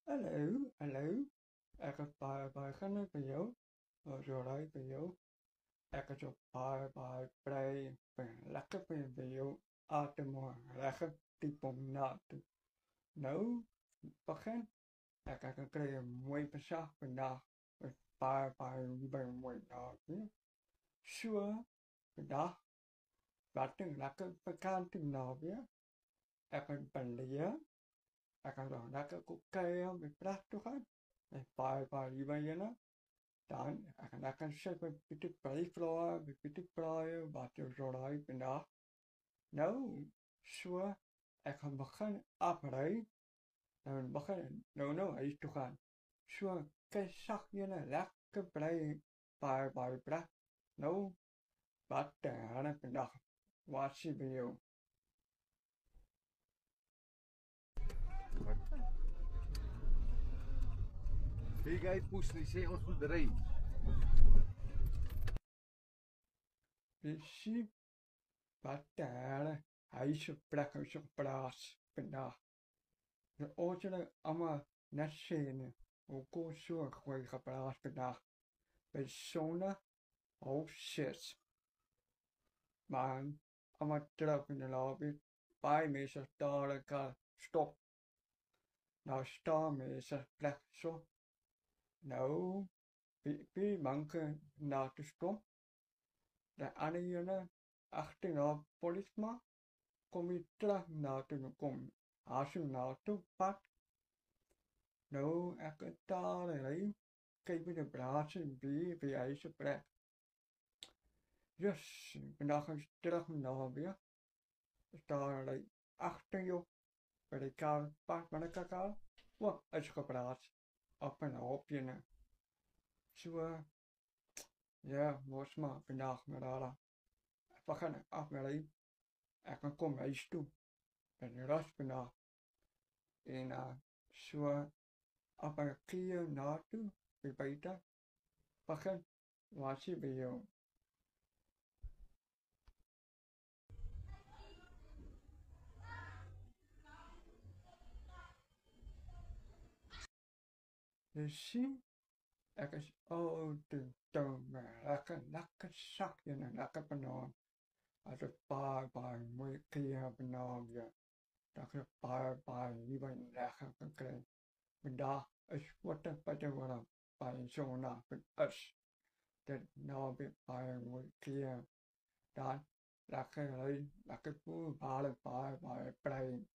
Hello. Eka pai khana piyo. Jorai piyo. Eka jo pai play pen laka piyo. Atemo laka tipong natu. No, pakan. Eka kan kaya muy pasah pena. Pai ben muy natu. Sure. Pena. Bateng laka pekan tim nabia. Eka pendia. Eka jo laka kukaya bipras tuhan. Pai ibayana. Dan akan siapa pitik cauliflower, pitik pelayu, batu zorai pindah. Nou, sure, akan bahkan apa lagi? Dan bahkan, no, itu kan. Sure, kesak yana lak ke pelai, pai pindah. No, batu ana pindah. Wasi biu. Fica aí, puxa, sem hospederij. Bisi, batu ana. Aisyah pelas pindah. De oortje ama nascene. O sure kwai pelas pindah. Persona oh shit. Man, I'm a trap in the lobby. Buy me a star car. Stop. Now star me a black so. No. Be manke na to stop. The anna acting of policeman. Kom i trap na to kom. Asking na to pat. No, I can tell it. Keep me the brass and be ice of black. Yes, vandaag is terug naar weer. Daar achter je bij de kaal paard met de kakao. Wat is gepraat? Op en op je. Zo, ja, was maar vandaag met haar. We gaan af met hem. Ik kan komen eens toe. En de rest vandaag. En zo, op een keer naartoe. Wie weet dat? We gaan. Was je bij jou? Dus zie. Ik is de dome. Lekker zakje en lekker banaan. Als het paar moet je banaan weer. Dat je paar niet bij leggen kan krijgen. Vandaag is wat een beetje wat bij zo'n nacht is. Dat nou weer paar moet je dan lekker poe halen paar plein.